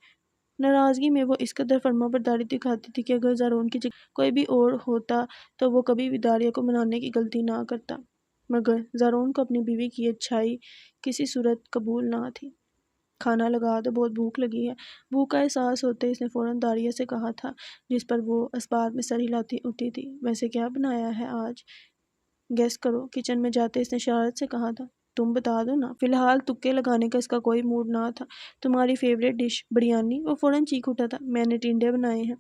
ناراضگی میں وہ اس قدر فرمانبرداری دکھاتی تھی کہ اگر زارون کی جگہ کوئی بھی اور ہوتا تو وہ کبھی بھی داڑیا کو منانے کی غلطی نہ کرتا، مگر زارون کو اپنی بیوی کی اچھائی کسی صورت قبول نہ تھی۔ کھانا لگا دو، بہت بھوک لگی ہے۔ بھوک کا احساس ہوتے اس نے فوراً داڑیا سے کہا تھا، جس پر وہ اسباب میں سر ہلاتی اٹھی تھی۔ ویسے کیا بنایا ہے آج؟ گیس کرو، کچن میں جاتے اس نے شرارت سے کہا تھا۔ تم بتا دو نا۔ فی الحال تکے لگانے کا اس کا کوئی موڈ نہ تھا۔ تمہاری فیوریٹ ڈش بریانی؟ وہ فوراً چیخ اٹھا تھا۔ میں نے ٹنڈے بنائے ہیں۔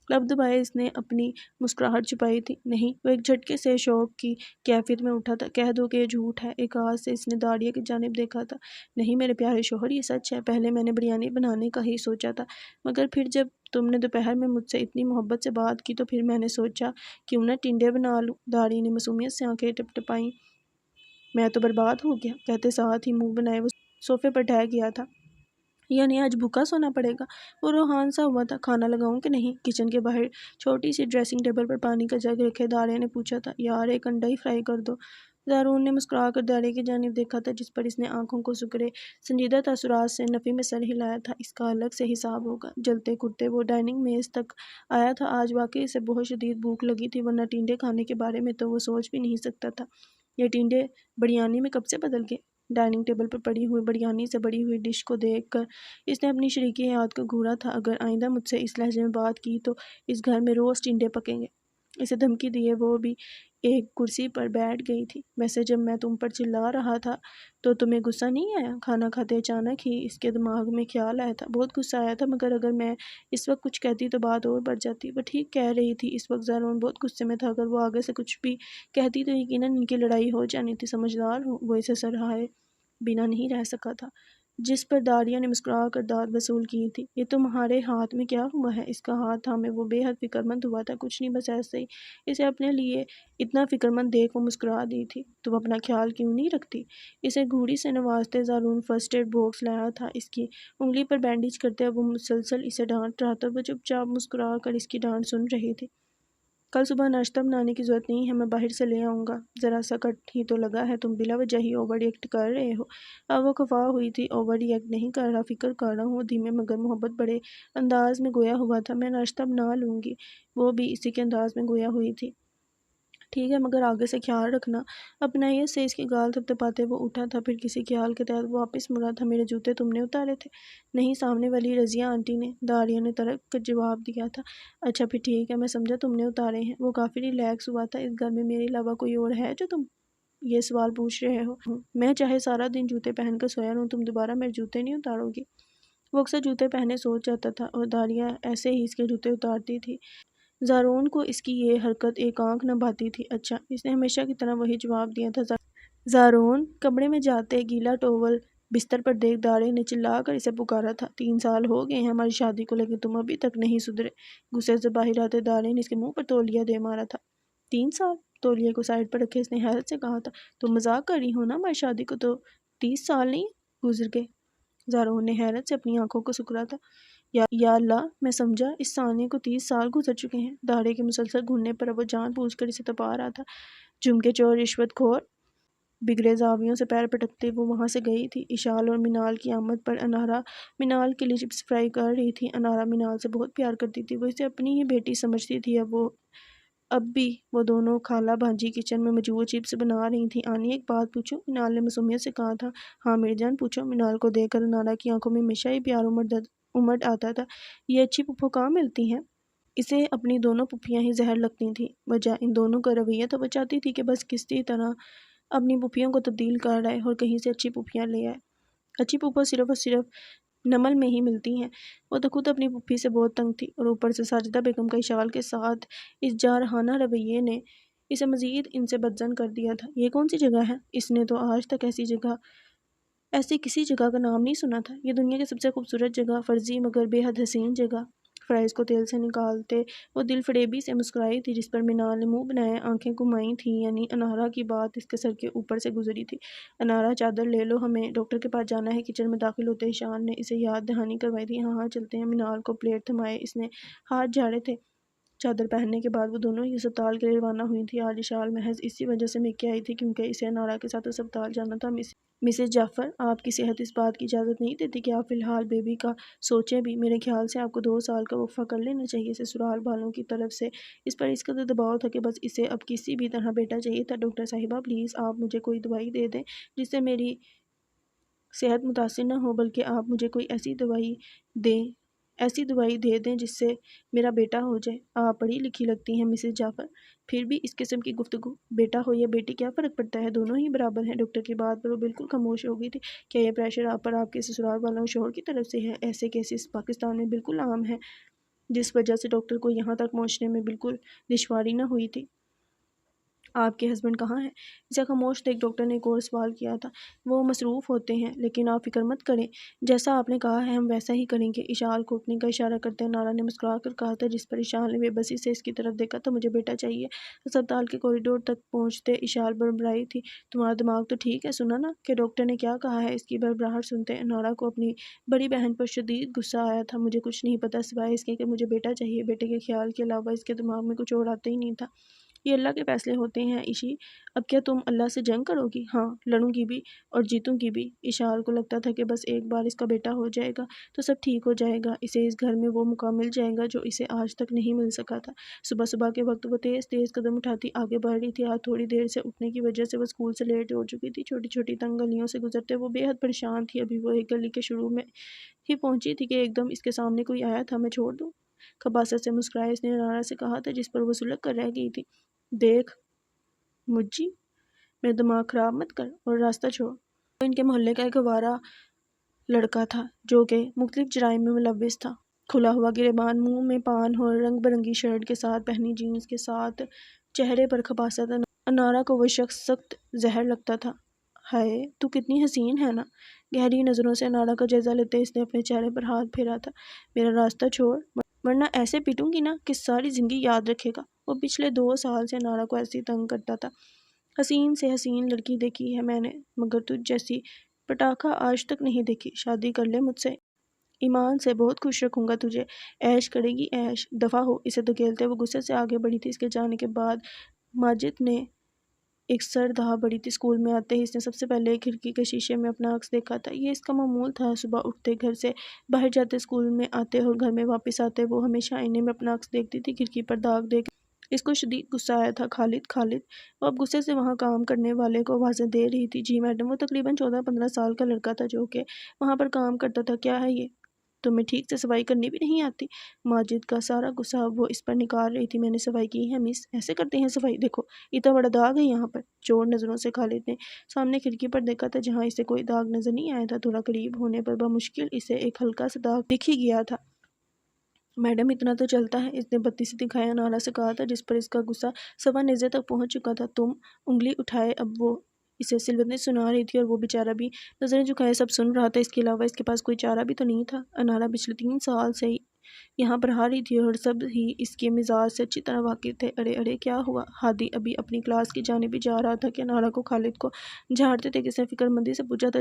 لب دبائے اس نے اپنی مسکراہٹ چھپائی تھی۔ نہیں، وہ ایک جھٹکے سے شوق کی کیفیت میں اٹھا تھا۔ کہہ دو کہ یہ جھوٹ ہے۔ ایک آواز سے اس نے داڑیا کی جانب دیکھا تھا۔ نہیں میرے پیارے شوہر، یہ سچ ہے۔ پہلے میں نے بریانی بنانے کا ہی سوچا تھا، مگر پھر جب تم نے دوپہر میں مجھ سے اتنی محبت سے بات کی تو پھر میں نے سوچا کیوں نہ ٹنڈے بنا لوں۔ داڑی نے معصومیت سے آنکھیں ٹپٹپائیں۔ میں تو برباد ہو گیا، کہتے ساتھ ہی منہ بنائے وہ صوفے پر ٹہر گیا تھا۔ یعنی آج بھوکا سونا پڑے گا؟ وہ روحان سا ہوا تھا۔ کھانا لگاؤں کہ نہیں؟ کچن کے باہر چھوٹی سی ڈریسنگ ٹیبل پر پانی کا جگ رکھے داڑیا نے پوچھا تھا۔ یار ایک انڈا ہی فرائی کر دو۔ زارون نے مسکرا کر داڑیا کی جانب دیکھا تھا، جس پر اس نے آنکھوں کو سکڑے سنجیدہ تاثرات سے نفی میں سر ہلایا تھا۔ اس کا الگ سے حساب ہوگا۔ جلتے کھڑتے وہ ڈائننگ میز تک آیا تھا۔ آج واقعی اسے بہت شدید بھوک لگی تھی، ورنہ ٹنڈے کھانے کے بارے میں تو وہ سوچ بھی نہیں سکتا تھا۔ یہ ٹنڈے بریانی میں کب سے بدل گئے؟ ڈائننگ ٹیبل پر پڑی ہوئی بریانی سے بڑی ہوئی ڈش کو دیکھ کر اس نے اپنی شریکی حیات کو گھورا تھا۔ اگر آئندہ مجھ سے اس لہجے میں بات کی تو اس گھر میں روز ٹنڈے پکیں گے۔ اسے دھمکی دیے وہ بھی ایک کرسی پر بیٹھ گئی تھی۔ ویسے جب میں تم پر چلا رہا تھا تو تمہیں غصہ نہیں آیا؟ کھانا کھاتے اچانک ہی اس کے دماغ میں خیال آیا تھا۔ بہت غصہ آیا تھا، مگر اگر میں اس وقت کچھ کہتی تو بات اور بڑھ جاتی۔ وہ ٹھیک کہہ رہی تھی۔ اس وقت زارون بہت غصے میں تھا۔ اگر وہ آگے سے کچھ بھی کہتی تو یقیناً ان کی لڑائی ہو جانی تھی۔ سمجھدار ہو، وہ اسے سراہے بنا نہیں رہ سکا تھا، جس پر داڑیا نے مسکرا کر داد وصول کی تھی۔ یہ تمہارے ہاتھ میں کیا ہوا ہے؟ اس کا ہاتھ تھامے وہ بے حد فکرمند ہوا تھا۔ کچھ نہیں، بس ایسے ہی۔ اسے اپنے لیے اتنا فکرمند دیکھ وہ مسکرا دی تھی۔ تم اپنا خیال کیوں نہیں رکھتی؟ اسے گھوڑی سے نوازتے زارون فرسٹ ایڈ باکس لایا تھا۔ اس کی انگلی پر بینڈیج کرتے وہ مسلسل اسے ڈانٹ رہا تھا۔ وہ چپ چاپ مسکرا کر اس کی ڈانٹ سن رہی تھی۔ کل صبح ناشتہ بنانے کی ضرورت نہیں ہے، میں باہر سے لے آؤں گا۔ ذرا سا کٹ ہی تو لگا ہے، تم بلا وجہ ہی اوور ری ایکٹ کر رہے ہو۔ اب وہ خفا ہوئی تھی۔ اوور ری ایکٹ نہیں کر رہا، فکر کر رہا ہوں، دھیمے مگر محبت بڑے انداز میں گویا ہوا تھا۔ میں ناشتہ بنا لوں گی۔ وہ بھی اسی کے انداز میں گویا ہوئی تھی۔ ٹھیک ہے، مگر آگے سے خیال رکھنا۔ اپنائیت سے اس کی گال تھپتھپاتے وہ اٹھا تھا، پھر کسی خیال کے تحت وہ واپس مڑا تھا۔ میرے جوتے تم نے اتارے تھے؟ نہیں، سامنے والی رضیہ آنٹی نے، داڑیا نے ترک کر جواب دیا تھا۔ اچھا پھر ٹھیک ہے، میں سمجھا تم نے اتارے ہیں۔ وہ کافی ریلیکس ہوا تھا۔ اس گھر میں میرے علاوہ کوئی اور ہے جو تم یہ سوال پوچھ رہے ہو؟ میں چاہے سارا دن جوتے پہن کر سویا رہوں، تم دوبارہ میرے جوتے نہیں اتارو گی؟ وہ اکثر جوتے پہنے سو جاتا تھا اور داڑیا ایسے ہی اس کے جوتے اتارتی تھی۔ زارون کو اس کی یہ حرکت ایک آنکھ نہ بھاتی تھی۔ اچھا، اس نے ہمیشہ کی طرح وہی جواب دیا تھا۔ زارون کمرے میں جاتے گیلا ٹاول بستر پر دیکھ داڑیا نے چلا کر اسے پکارا تھا۔ 3 سال ہو گئے ہیں ہماری شادی کو، لیکن تم ابھی تک نہیں سدھرے۔ غصے سے باہر آتے داڑیا نے اس کے منہ پر تولیہ دے مارا تھا۔ 3 سال؟ تولیے کو سائڈ پر رکھے اس نے حیرت سے کہا تھا۔ تم مذاق کر رہی ہو نا؟ ہماری شادی کو تو 30 سال نہیں گزر گئے؟ زارون نے حیرت سے اپنی آنکھوں کو سکڑا تھا۔ یا اللہ، میں سمجھا اس ثانیے کو 30 سال گزر چکے ہیں۔ داڑیا کے مسلسل گھورنے پر اب وہ جان بوجھ کر اسے تپا رہا تھا۔ جھمکے چور، رشوت خور، بگڑے زاویوں سے پیر پٹکتے وہ وہاں سے گئی تھی۔ اشال اور منال کی آمد پر انارا منال کے لیے چپس فرائی کر رہی تھی۔ انارا منال سے بہت پیار کرتی تھی، وہ اسے اپنی ہی بیٹی سمجھتی تھی۔ اب بھی وہ دونوں خالہ بھانجی کچن میں مجبور چپس بنا رہی تھیں۔ آنی ایک بات پوچھوں؟ منال نے معصومیت سے کہا تھا۔ ہاں میری جان پوچھو۔ منال کو دیکھ کر انارا کی آنکھوں میں ہمیشہ ہی پیار امڑ آتا تھا۔ یہ اچھی پھپھو کہاں ملتی ہیں؟ اسے اپنی دونوں پھپھیاں ہی زہر لگتی تھیں۔ وجہ ان دونوں کا رویہ تھا۔ وہ چاہتی تھی کہ بس کسی طرح اپنی پھپھیوں کو تبدیل کر آئے اور کہیں سے اچھی پھپھیاں لے آئے۔ اچھی پھپھو صرف اور صرف نمل میں ہی ملتی ہیں۔ وہ تو خود اپنی پھپھی سے بہت تنگ تھی، اور اوپر سے ساجدہ بیگم کا اشال کے ساتھ اس جارحانہ رویے نے اسے مزید ان سے بدظن کر دیا تھا۔ یہ کون سی جگہ ہے؟ اس نے تو آج تک ایسی جگہ ایسی کسی جگہ کا نام نہیں سنا تھا۔ یہ دنیا کی سب سے خوبصورت جگہ، فرضی مگر بے حد حسین جگہ۔ فرائض کو تیل سے نکالتے وہ دل فریبی سے مسکرائی تھی، جس پر مینال نے منہ بنائے آنکھیں گھمائی تھیں، یعنی انارا کی بات اس کے سر کے اوپر سے گزری تھی۔ انارا چادر لے لو، ہمیں ڈاکٹر کے پاس جانا ہے۔ کچن میں داخل ہوتے ایشان نے اسے یاد دہانی کروائی تھی۔ ہاں ہاں چلتے ہیں۔ مینال کو پلیٹ تھمائے اس نے ہاتھ جھاڑے تھے۔ چادر پہننے کے بعد وہ دونوں ہی اسپتال کے لیے روانہ ہوئی تھیں۔ آج اشال محض اسی وجہ سے میکے آئی تھی کیونکہ اسے انارا کے ساتھ اسپتال جانا تھا۔ مسز جعفر، آپ کی صحت اس بات کی اجازت نہیں دیتی کہ آپ فی الحال بیبی کا سوچیں بھی۔ میرے خیال سے آپ کو 2 سال کا وقفہ کر لینا چاہیے۔ سسرال والوں کی طرف سے اس پر اس قدر دباؤ تھا کہ بس اسے اب کسی بھی طرح بیٹا چاہیے تھا۔ ڈاکٹر صاحبہ پلیز آپ مجھے کوئی دوائی دے دیں جس سے میری صحت متاثر نہ ہو، بلکہ آپ مجھے کوئی ایسی دوائی دے دیں جس سے میرا بیٹا ہو جائے۔ آپ پڑھی لکھی لگتی ہیں مسز جعفر، پھر بھی اس قسم کی گفتگو۔ بیٹا ہو یا بیٹی کیا فرق پڑتا ہے، دونوں ہی برابر ہیں۔ ڈاکٹر کی بات پر وہ بالکل خاموش ہو گئی تھی۔ کیا یہ پریشر آپ پر آپ کے سسرال والوں شوہر کی طرف سے ہے؟ ایسے کیسز پاکستان میں بالکل عام ہیں، جس وجہ سے ڈاکٹر کو یہاں تک پہنچنے میں بالکل دشواری نہ ہوئی تھی۔ آپ کے ہسبینڈ کہاں ہیں؟ اسے خاموش دیکھ ڈاکٹر نے ایک اور سوال کیا تھا۔ وہ مصروف ہوتے ہیں، لیکن آپ فکر مت کریں، جیسا آپ نے کہا ہے ہم ویسا ہی کریں گے۔ اشال کو اٹھنے کا اشارہ کرتے انارا نے مسکرا کر کہا تھا، جس پر اشال نے بے بسی سے اس کی طرف دیکھا تھا۔ مجھے بیٹا چاہیے۔ اسپتال کے کوریڈور تک پہنچتے اشال بڑبڑائی تھی، تمہارا دماغ تو ٹھیک ہے؟ سنا نا کہ ڈاکٹر نے کیا کہا ہے؟ اس کی بڑبڑاہٹ سنتے انارا کو اپنی بڑی بہن پر شدید غصہ آیا تھا۔ مجھے کچھ نہیں پتا سوائے اس کے کہ مجھے بیٹا چاہیے۔ بیٹے کے خیال کے علاوہ اس کے دماغ میں کچھ اور آتا ہی نہیں تھا۔ یہ اللہ کے فیصلے ہوتے ہیں ایشی، اب کیا تم اللہ سے جنگ کرو گی؟ ہاں، لڑوں گی بھی اور جیتوں گی بھی۔ اشال کو لگتا تھا کہ بس ایک بار اس کا بیٹا ہو جائے گا تو سب ٹھیک ہو جائے گا، اسے اس گھر میں وہ مقام مل جائے گا جو اسے آج تک نہیں مل سکا تھا۔ صبح صبح کے وقت وہ تیز تیز قدم اٹھاتی آگے بڑھ رہی تھی۔ آج تھوڑی دیر سے اٹھنے کی وجہ سے وہ اسکول سے لیٹ ہو چکی تھی۔ چھوٹی چھوٹی تنگ گلیوں سے گزرتے وہ بے حد پریشان تھی۔ ابھی وہ ایک گلی کے شروع میں ہی پہنچی تھی کہ ایک دم اس کے سامنے کوئی آیا تھا۔ میں چھوڑ دوں؟ خباثت سے مسکرائے اس نے انارا سے کہا تھا، جس پر وہ سلک کر رہ گئی تھی۔ دیکھ مجھی، میرا دماغ خراب مت کر اور راستہ چھوڑ۔ وہ ان کے محلے کا ایک آوارہ لڑکا تھا جو کہ مختلف جرائم میں ملوث تھا۔ کھلا ہوا گریبان، منہ میں پان اور رنگ برنگی شرٹ کے ساتھ پہنی جینز کے ساتھ چہرے پر خباثت۔ انارا کو وہ شخص سخت زہر لگتا تھا۔ ہائے تو کتنی حسین ہے نا۔ گہری نظروں سے انارا کا جائزہ لیتے اس نے اپنے چہرے پر ہاتھ پھیرا تھا۔ میرا راستہ چھوڑ ورنہ ایسے پیٹوں گی نا کہ ساری زندگی یاد رکھے گا۔ وہ پچھلے 2 سال سے انارا کو ایسے ہی تنگ کرتا تھا۔ حسین سے حسین لڑکی دیکھی ہے میں نے، مگر تجھ جیسی پٹاخہ آج تک نہیں دیکھی۔ شادی کر لے مجھ سے، ایمان سے، بہت خوش رکھوں گا تجھے۔ عیش کرے گی عیش، دفع ہو۔ اسے دھکیلتے وہ غصے سے آگے بڑھی تھی۔ اس کے جانے کے بعد ماجد نے ایک سر دہا بڑھی تھی۔ اسکول میں آتے ہی اس نے سب سے پہلے کھڑکی کے شیشے میں اپنا عکس دیکھا تھا۔ یہ اس کا معمول تھا، صبح اٹھتے گھر سے باہر جاتے، اسکول میں آتے اور گھر میں واپس آتے وہ ہمیشہ آئینے میں اپنا عکس دیکھتی تھی۔ کھڑکی پر داغ دیکھ اس کو شدید غصہ آیا تھا۔ خالد وہ اب غصے سے وہاں کام کرنے والے کو آوازیں دے رہی تھی۔ جی میڈم۔ وہ تقریباً 14-15 سال کا لڑکا تھا جو کہ وہاں پر کام کرتا تھا۔ کیا ہے یہ؟ تمہیں ٹھیک سے صفائی کرنی بھی نہیں آتی؟ ماجد کا سارا غصہ وہ اس پر نکال رہی تھی۔ میں نے صفائی کی ہے مس، ایسے کرتے ہیں صفائی؟ دیکھو اتنا بڑا داغ ہے یہاں پر۔ چور نظروں سے خالد نے سامنے کھڑکی پر دیکھا تھا جہاں اسے کوئی داغ نظر نہیں آیا تھا۔ تھوڑا قریب ہونے پر بمشکل اسے ایک ہلکا سا داغ دکھ ہی گیا تھا۔ میڈم اتنا تو چلتا ہے، اس نے بتی سے دکھایا انارا سے کہا تھا، جس پر اس کا غصہ سوا نیزے تک پہنچ چکا تھا۔ تم انگلی اٹھائے۔ اب وہ اسے سلوتیں سنا رہی تھی اور وہ بیچارہ بھی نظریں جھکائے سب سن رہا تھا۔ اس کے علاوہ اس کے پاس کوئی چارہ بھی تو نہیں تھا۔ انارا پچھلے 3 سال سے یہاں پڑھا رہی تھی اور سب ہی اس کے مزاج سے اچھی طرح واقف تھے۔ ارے کیا ہوا؟ ہادی ابھی اپنی کلاس کی جانب ہی جا رہا تھا کہ انارا کو خالد کو جھاڑتے تھے کس نے فکر مندی سے پوچھا تھا،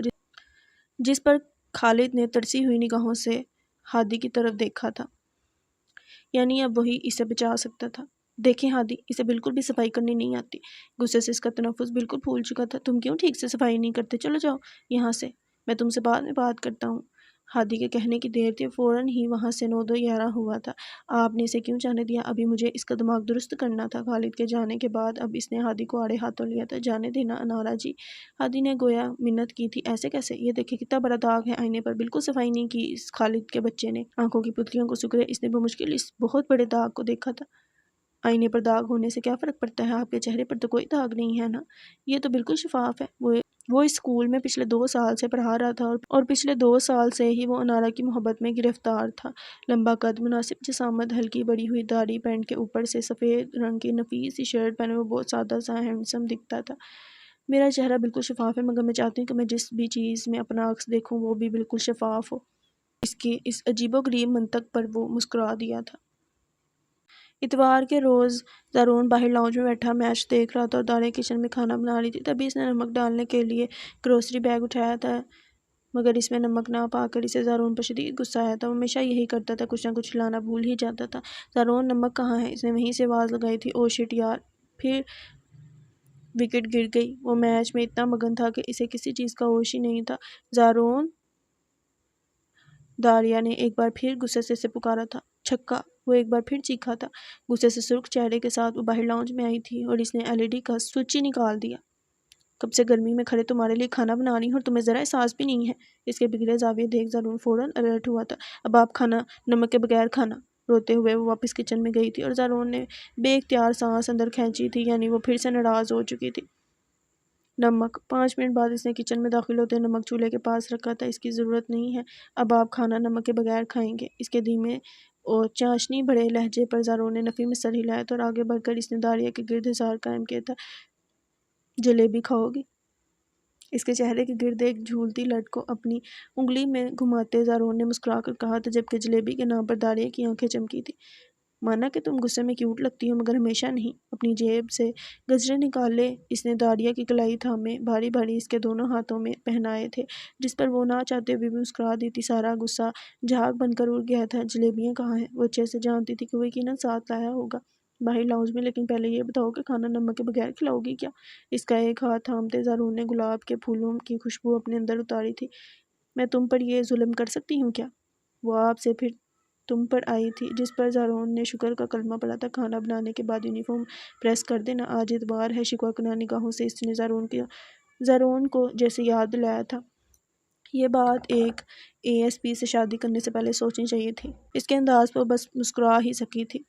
جس پر خالد نے ترسی ہوئی نگاہوں سے ہادی کی طرف دیکھا تھا، یعنی اب وہی اسے بچا سکتا تھا۔ دیکھیں ہادی، اسے بالکل بھی صفائی کرنی نہیں آتی۔ غصے سے اس کا تنفس بالکل پھول چکا تھا۔ تم کیوں ٹھیک سے صفائی نہیں کرتے؟ چلو جاؤ یہاں سے، میں تم سے بعد میں بات کرتا ہوں۔ ہادی کے کہنے کی دیر تھی، فوراً ہی وہاں سے 9-11 ہوا تھا۔ آپ نے اسے کیوں جانے دیا؟ ابھی مجھے اس کا دماغ درست کرنا تھا۔ خالد کے جانے کے بعد اب اس نے ہادی کو آڑے ہاتھوں لیا تھا۔ جانے دینا انارا جی، ہادی نے گویا منت کی تھی۔ ایسے کیسے؟ یہ دیکھیں کتنا بڑا داغ ہے آئینے پر، بالکل صفائی نہیں کی اس خالد کے بچے نے۔ آنکھوں کی پتلیوں کو سکڑے اس نے بمشکل اس بہت بڑے داغ کو دیکھا تھا۔ آئینے پر داغ ہونے سے کیا فرق پڑتا ہے؟ آپ کے چہرے پر تو کوئی داغ نہیں ہے نا، یہ تو بالکل شفاف ہے۔ وہ اس اسکول میں پچھلے 2 سال سے پڑھا رہا تھا اور پچھلے 2 سال سے ہی وہ انارا کی محبت میں گرفتار تھا۔ لمبا قد، مناسب جسامت، ہلکی بڑھی ہوئی داڑھی، پینٹ کے اوپر سے سفید رنگ کی نفیس سی شرٹ پہنے وہ بہت سادہ سا ہینڈسم دکھتا تھا۔ میرا چہرہ بالکل شفاف ہے، مگر میں چاہتی ہوں کہ میں جس بھی چیز میں اپنا عکس دیکھوں وہ بھی بالکل شفاف ہو۔ اس کی اس عجیب و غریب منطق پر وہ مسکرا دیا تھا۔ اتوار کے روز زارون باہر لاؤنج میں بیٹھا میچ دیکھ رہا تھا اور دالیا کچن میں کھانا بنا رہی تھی۔ تبھی اس نے نمک ڈالنے کے لیے گروسری بیگ اٹھایا تھا، مگر اس میں نمک نہ پا کر اسے زارون پر شدید غصہ آیا تھا۔ وہ ہمیشہ یہی کرتا تھا، کچھ نہ کچھ لانا بھول ہی جاتا تھا۔ زارون، نمک کہاں ہے؟ اس نے وہیں سے آواز لگائی تھی۔ او شٹ یار! پھر وکٹ گر گئی۔ وہ میچ میں اتنا مگن تھا کہ اسے کسی چیز کا ہوش ہی نہیں تھا۔ زارون! دالیا نے ایک بار پھر غصے سے اسے پکارا تھا۔ چھکا! وہ ایک بار پھر چیخا تھا۔ غصے سے سرخ چہرے کے ساتھ وہ باہر لاؤنج میں آئی تھی اور اس نے LED کا سوئچ ہی نکال دیا۔ کب سے گرمی میں کھڑے تمہارے لیے کھانا بنا رہی ہوں اور تمہیں ذرا احساس بھی نہیں ہے۔ اس کے بگڑے زاویے دیکھ زارون فوراً الرٹ ہوا تھا۔ اب آپ کھانا نمک کے بغیر کھانا۔ روتے ہوئے وہ واپس کچن میں گئی تھی اور زارون نے بے اختیار سانس اندر کھینچی تھی، یعنی وہ پھر سے ناراض ہو چکی تھی۔ نمک! 5 منٹ بعد اس نے کچن میں داخل ہوتے نمک چولہے کے پاس رکھا تھا۔ اس کی ضرورت نہیں ہے، اب آپ کھانا نمک کے بغیر کھائیں گے۔ اس کے دھیمے اور چاشنی بھرے لہجے پر زارون نے نفی میں سر ہلایا تھا اور آگے بڑھ کر اس نے دالیا کے گرد حصار قائم کیا تھا۔ جلیبی کھاؤ گی؟ اس کے چہرے کے گرد ایک جھولتی لٹ کو اپنی انگلی میں گھماتے زارون نے مسکرا کر کہا تھا، جبکہ جلیبی کے نام پر دالیا کی آنکھیں چمکی تھیں۔ مانا کہ تم غصے میں کیوٹ لگتی ہو، مگر ہمیشہ نہیں۔ اپنی جیب سے گجرے نکالے اس نے دالیا کی کلائی تھامے بھاری بھاری اس کے دونوں ہاتھوں میں پہنائے تھے، جس پر وہ نہ چاہتے ہوئے بھی مسکرا دی تھی۔ سارا غصہ جھاگ بن کر اڑ گیا تھا۔ جلیبیاں کہاں ہیں؟ وہ اچھے سے جانتی تھی کہ وہ یقیناً ساتھ لایا ہوگا باہر لاؤنج میں، لیکن پہلے یہ بتاؤ کہ کھانا نمک کے بغیر کھلاؤ گی کیا؟ اس کا ایک ہاتھ تھامتے زارون نے گلاب کے پھولوں کی خوشبو اپنے اندر اتاری تھی۔ میں تم پر یہ ظلم کر سکتی ہوں کیا؟ وہ آپ سے پھر تم پر آئی تھی، جس پر زارون نے شکر کا کلمہ پڑھا تھا۔ کھانا بنانے کے بعد یونیفارم پریس کر دینا، آج اتوار ہے۔ شکوہ کناں نگاہوں سے اس نے زارون کو جیسے یاد دلایا تھا۔ یہ بات ایک ASP سے شادی کرنے سے پہلے سوچنی چاہیے تھی۔ اس کے انداز پر بس مسکرا ہی سکی تھی۔